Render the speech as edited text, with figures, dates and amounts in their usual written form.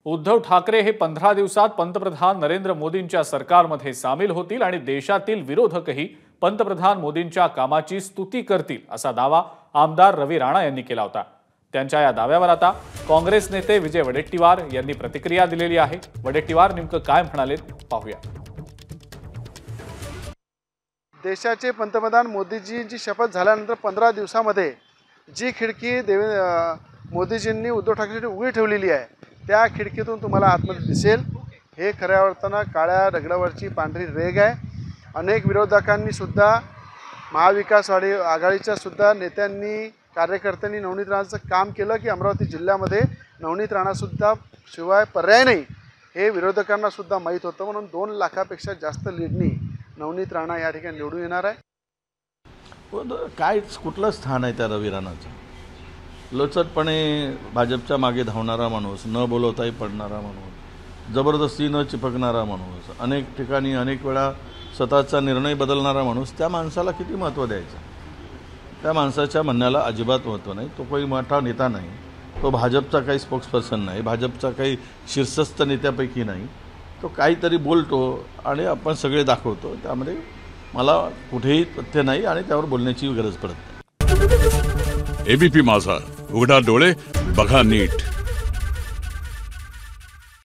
उद्धव ठाकरे हे 15 दिवसात पंतप्रधान नरेंद्र मोदींच्या सरकारमध्ये सामील होतील आणि देशातील विरोधकही पंतप्रधान मोदींच्या कामाची स्तुती करतील असा दावा आमदार रवी राणा यांनी केला होता। त्यांच्या या दाव्यावर आता काँग्रेस नेते विजय वडेट्टीवार यांनी प्रतिक्रिया दिलेली आहे। वडेट्टीवार नेमकं काय म्हणाले पाहूया। देशाचे पंतप्रधान मोदीजींची शपथ झाल्यानंतर 15 दिवसामध्ये जी खिडकी मोदीजींनी उद्धव ठाकरेंनी उघडी ठेवलेली आहे त्या खिडकीतून तुम्हाला आतमध्ये दिसेल हे खऱ्या अर्थानं काळ्या दगडावरची पांढरी रेघ आहे। अनेक विरोधकांनी सुद्धा महाविकास आघाडीच्या सुद्धा नेत्यांनी कार्यकर्त्यांनी नवनीत राणाचं काम केलं की अमरावती जिल्ह्यामध्ये नवनीत राणासुद्धा शिवाय पर्याय नाही हे विरोधकांना सुद्धा माहीत होतं। म्हणून 2 लाखापेक्षा जास्त लीडनी नवनीत राणा या ठिकाणी निवडून येणार आहे। काय कुठलं स्थान आहे त्या रवी राणाचं? लचतपणे भाजपच्या मागे धावणारा माणूस, न बोलवताही पडणारा माणूस, जबरदस्ती न चिपकणारा माणूस, अनेक ठिकाणी अनेक वेळा स्वतःचा निर्णय बदलणारा माणूस, त्या माणसाला किती महत्त्व द्यायचं? त्या माणसाच्या म्हणण्याला अजिबात महत्त्व नाही। तो काही मोठा नेता नाही, तो भाजपचा काही स्पोक्सपर्सन नाही, भाजपचा काही शीर्षस्थ नेत्यापैकी नाही। तो काहीतरी बोलतो आणि आपण सगळे दाखवतो, त्यामध्ये मला कुठेही तथ्य नाही आणि त्यावर बोलण्याची गरज पडत नाही। एबीपी माझा, उघडा डोळे बघा नीट।